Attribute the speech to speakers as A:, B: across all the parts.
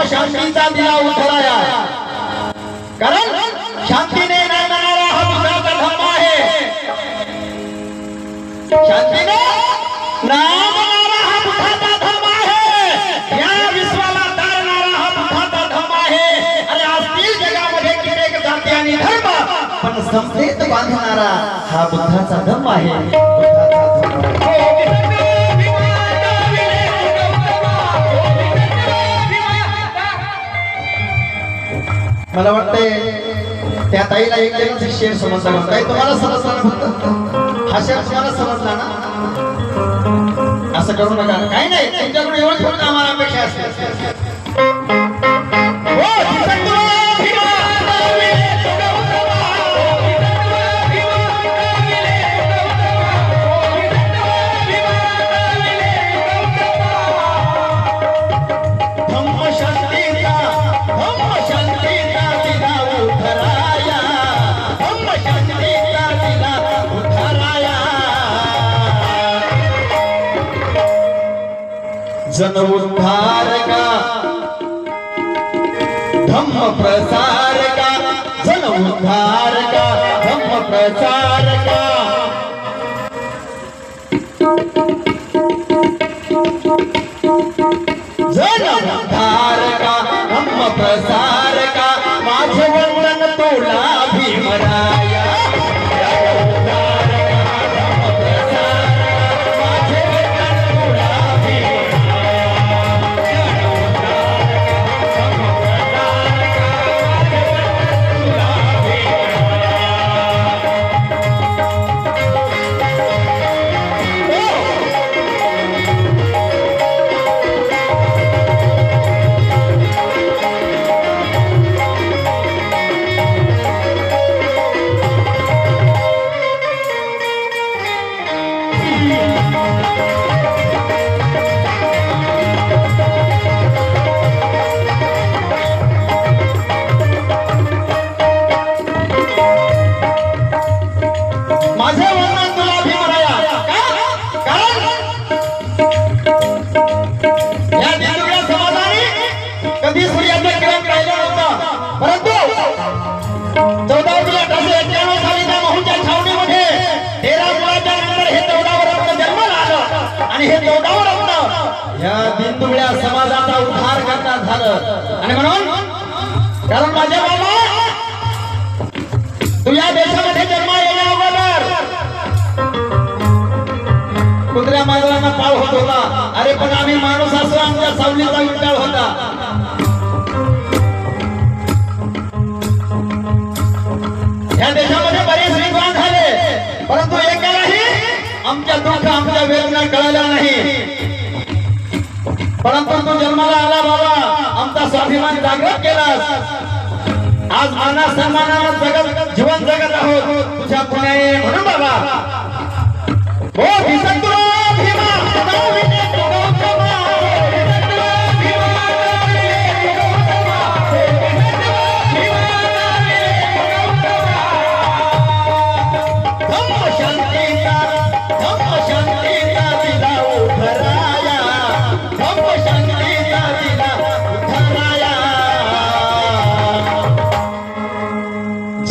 A: शांतीचा दिला उठराया कारण शांतीने नांदणारा हा बुद्धाचा धर्म आहे शांतीने नांदणारा हा बुद्धाचा धर्म आहे या विश्वाला तारणारा हा बुद्धाचा धर्म आहे आणि आजतील जगामध्ये कित्येक जाती आणि धर्म पण समतेत बांधणारा हा बुद्धाचा धर्म आहे मला वाटतंय त्या ताईला एक जणच शेर समजला ताई तुम्हाला समजला ना हा शेर तुम्हाला समजला ना असं करू नका काही नाही तुमच्याकडून एवढं थोडं आम्हाला अपेक्षा असते जन उद्धार का धम्म प्रसार का जन उद्धार का धम्म प्रसार का जन उद्धार का धम्म प्रसार का माझे वंदन तुला भीमराया दिनदुबळ्या समाजाचा उद्धार करण्यात झालं आणि म्हणून कारण माझ्या बाबा तू या देशामध्ये जन्म येण्या अगोदर कुत्र्या मांजरांना पाळ होत होता अरे पण आम्ही माणूस असो आमच्या सावलीचा विटाळ होता या देशामध्ये बरेच विद्वान झाले परंतु एकालाही आमच्या दुःख आमच्या वेदना कळल्या नाही परंतु तू जन्माला आला बाबा आमचा स्वाभिमान जागृत केलास आज माना सन्मानानं जगत जीवन जगत आहोत तुझ्या पुण्याने म्हणून बाबा हो भीमा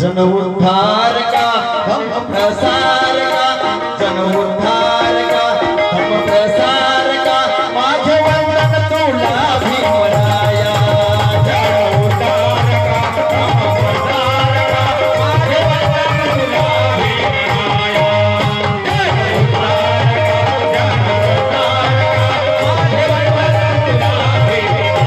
A: जन उद्धार का धम्म प्रसार का जन उद्धार का धम्म प्रसार का माझे वंदन तुला भीमराया जन उद्धार का धम्म प्रसार का माझे वंदन तुला भीमराया जन उद्धार का धम्म प्रसार का माझे वंदन तुला भीमराया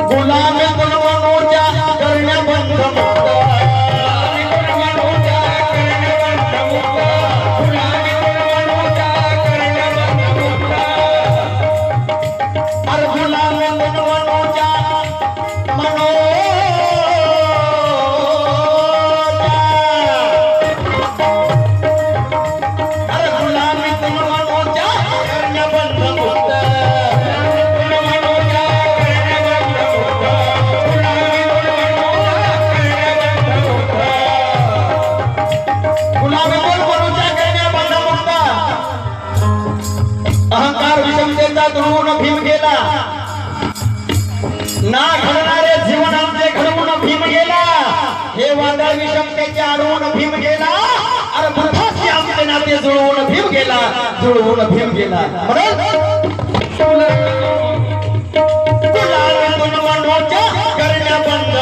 A: गुलामी गुणवणूच्या करण्या बंध मुक्त अरे गुलामी गुणवणूच्या मनोजा अरे गुलामी गुणवणूच्या करण्या बंध मुक्त अहंकार विषमतेचा दुरून भीम गेला ना घडणारे जीवन आमचे घडवून भीम गेला हे वादळ विषमतेचे अडवून भीम गेला अरे बुद्धाशी आमचे नाते जुळवून भीम गेला जुळवून भीम गेला करण्या बंद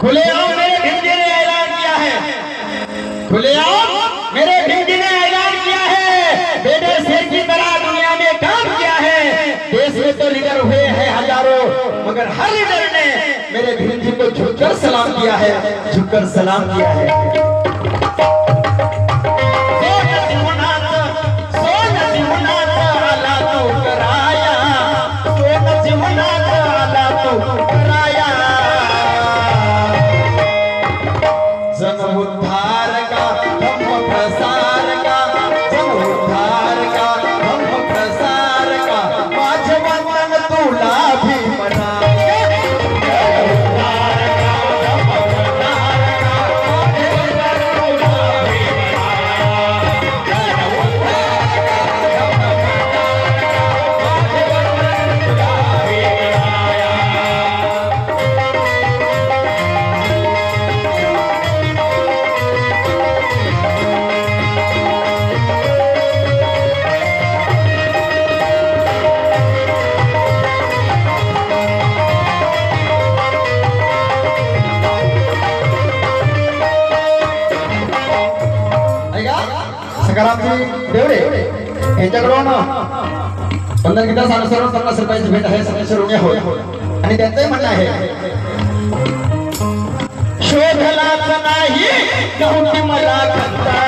A: खुलेआम मेरे भीम जी ने ऐलान किया है खुलेआम मेरे भीम जी ने ऐलान किया है बेटे शेर की तरह दुनिया में काम किया है देश में तो लीडर हुए हैं हजारों मगर हर लीडर ने मेरे भीम जी को झुककर सलाम किया है झुककर सलाम किया है देवडे यांच्याकडून वंदन गीता सर्व 50 रुपयाची भेट आहे सदस्य ऋणी होय आणि त्यांचंही म्हणणं आहे शोधलाच नाही नव्हती मला खंता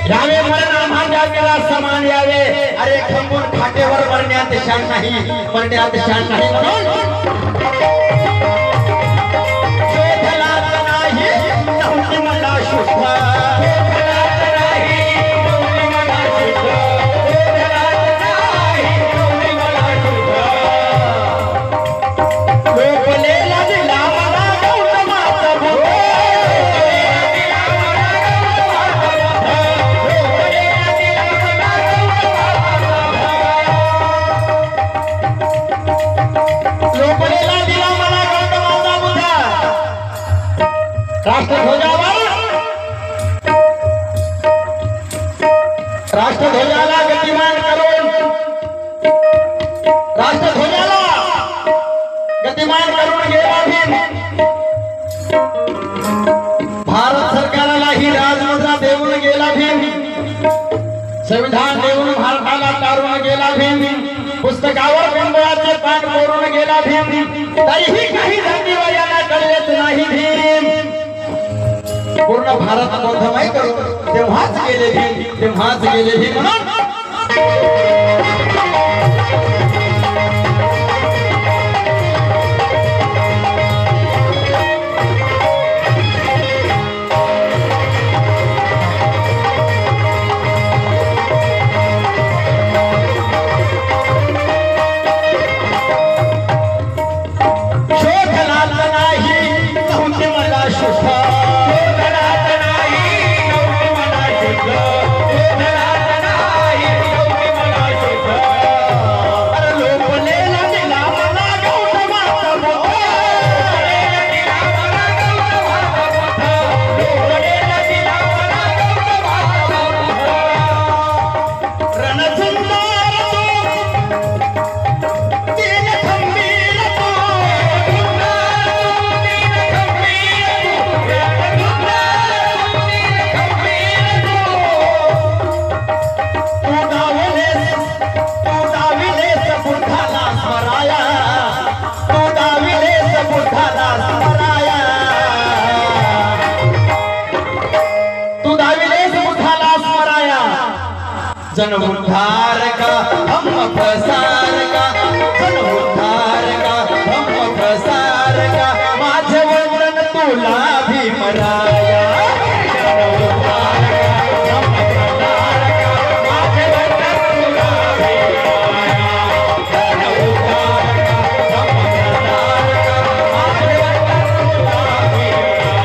A: यावे मरण आम्हाला समान यावे अरे खंबून खाटेवर मरण्यात शान नाही मरण्यात शान नाही म्हणून शोधलाच नाही नव्हती मला शुद्ध राष्ट्रध्वजाला गतिमान करून गेला भीम. भारत सरकारला ही राजमुद्रा देऊन गेला भीम. संविधान देऊन भारताला तारून गेला भीम. पुस्तकावर बिंबळाचे पान कोरून गेला भीम. तरीही काही धर्मीवाल्यांना कळलेच नाही भीम. पूर्ण भारत बौद्धमय करून तेव्हाच गेले भीम म्हणून जन उद्धार का हम प्रसार का, जन उद्धार का हम प्रसार का, माझे वंदन तुला भीमराया. जन उद्धार का हम प्रसार का, माझे वंदन तुला भीमराया. जन उद्धार का हम प्रसार का, माझे वंदन तुला भीमराया.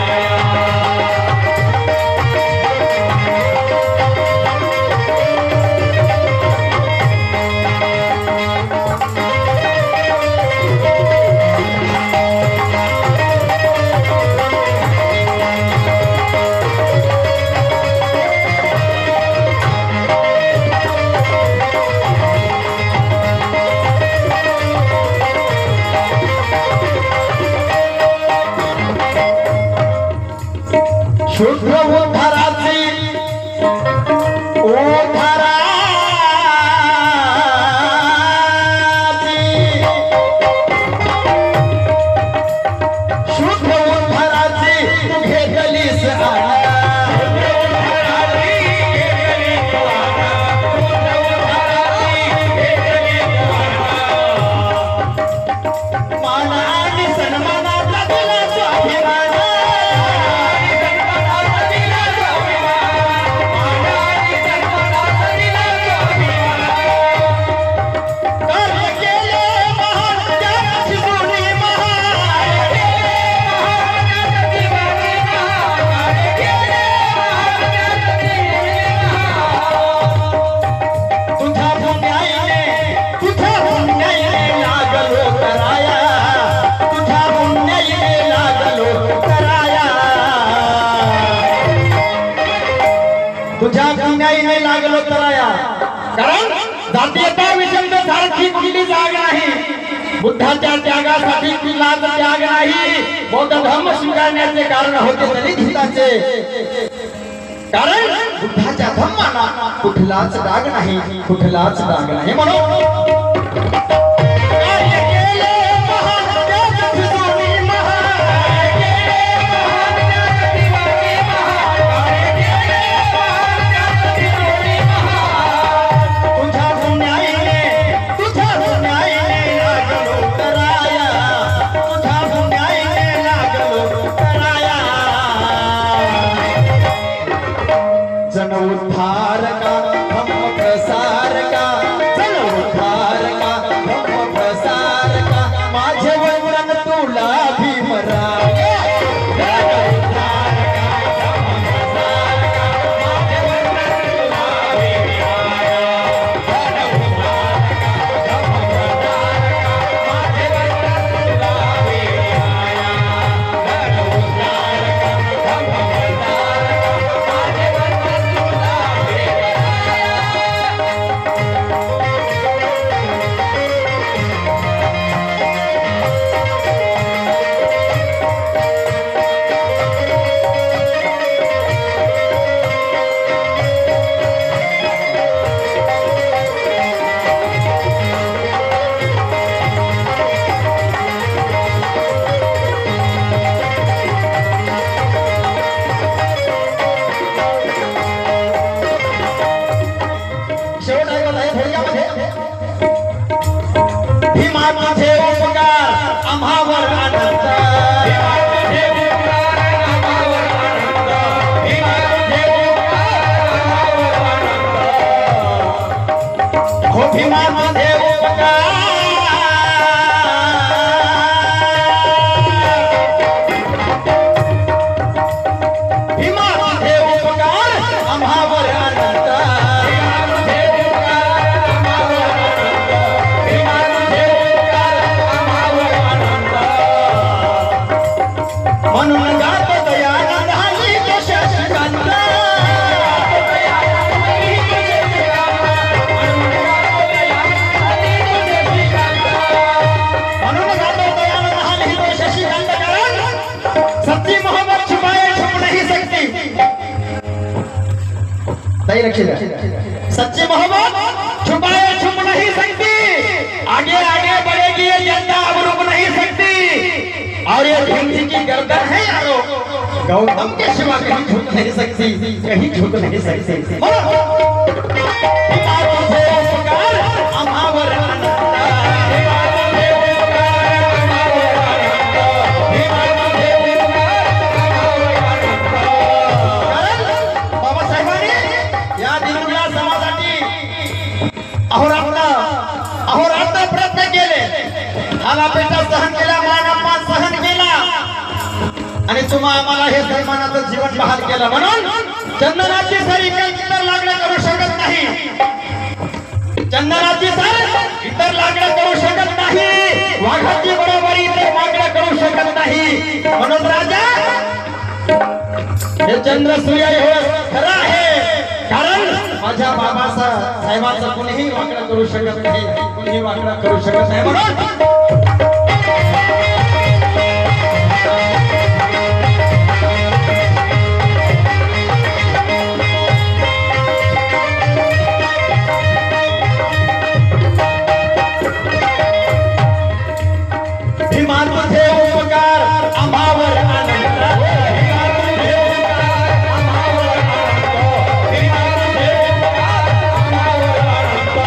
A: शुद्ध उद्धाराची शुद्ध उद्धाराची तू घेतलीस मान आणि सन्मानाचा दिला स्वाभिमान. तुझ्या पुण्याईने लागलो कराया, कारण जातीयता विषमता सारखी कुठली जाग नाही. बुद्धाच्या त्यागासाठी कुठलाच त्याग नाही. बौद्ध धर्म स्वीकारण्याचे कारण होते दलित हिताचे, कारण बुद्धाच्या धम्माला कुठलाच डाग नाही, कुठलाच डाग नाही. म्हणून भीमा तुझे उपकार आम्हावर आनंद भीमा तुझे उपकार आम्हावर आनंद भीमा तुझे उपकार आम्हावर आनंद हो भीमा तुझे उपकार भीमा तुझे उपकार आम्हावर आनंद म्हणून गातो दयानंद हरी तो शशिकांत म्हणून गातो दयानंद हरी तो शशिकांत कारण सच्ची मोहब्बत छुपाए छुप नहीं सकती सही रखिएगा सच्ची मोहब्बत छुपाए छुप नहीं सकती आगे आगे बढ़ेगी ये जनता अब रुक नहीं सकती और ये भीम जी की गर्दन है यारो गौतम के सिवा कहीं झुक नहीं सकती कहीं झुक नहीं सकती भीमा तुझे उपकार आम्हावर आनंद भीमा तुझे उपकार आम्हावर आनंद भीमा तुझे उपकार आम्हावर आनंद बाबासाहेबांनी या दिनूला समाजासाठी अहोरात्र प्रयत्न केले हालापेटा सहन केला मान अपमान सहन केला आणि तुम्हा आम्हाला हे सन्मानाचं जीवन बहाल केलं म्हणून चंदनाची सर इतर लागणं करू शकत नाही चंदनाची सर इतर लागणं करू शकत नाही वाघाची बरोबरी इतर वागणं करू शकत नाही म्हणून राजा हे चंद्र सूर्य एवढं खरं आहे कारण माझ्या बाबासाहेबांचं कोणीही वागणं करू शकत नाही कोणीही वागणं करू शकत नाही म्हणून भीमा तुझे उपकार आम्हावर आनंद भीमा तुझे उपकार आम्हावर आनंद भीमा तुझे उपकार आम्हावर आनंद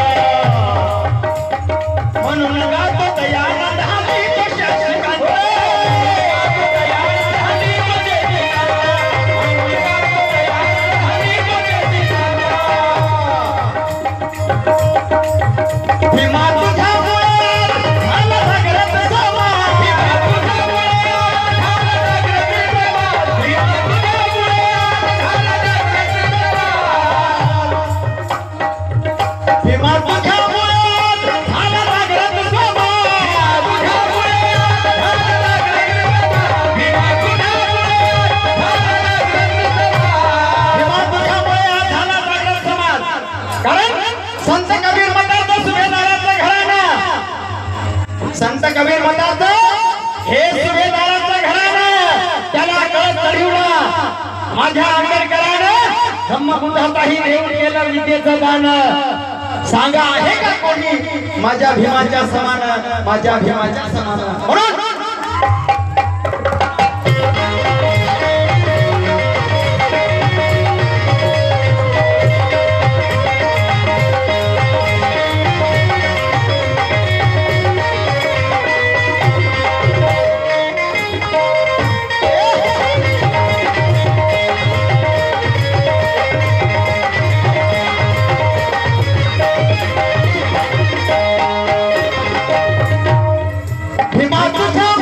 A: म्हणून गातो दयानंद हरी तो शशिकांत गातो दयानंद हरी तो शशिकांत म्हणून गातो दयानंद हरी तो शशिकांत भीमा तुझ्या संत कबीर म्हणतात हे सुभेदाराचं घराणं त्याला कळत चढवला माझ्या आंबेडकरानं धम्मबुद्धाचाही देऊन केलं विद्येचं दान सांगा आहे का कोणी माझ्या भीमाच्या समान माझ्या भीमाच्या समान म्हणून भीमा तुझ्या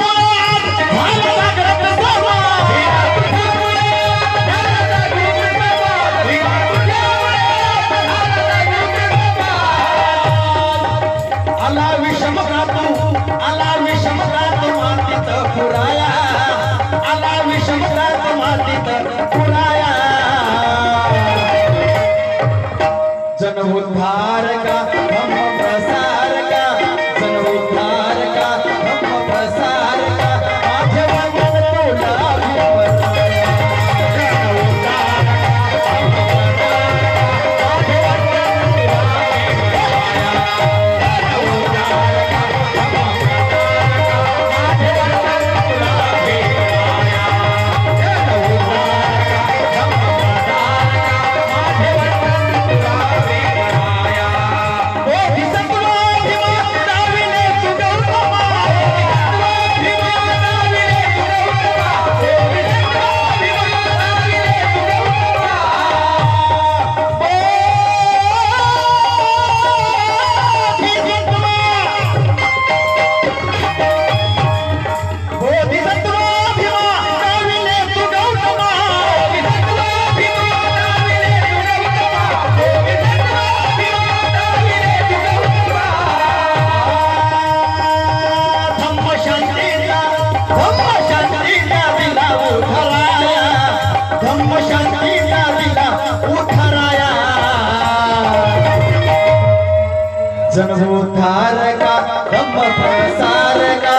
B: जन्मोद्धार का धम्म प्रसार का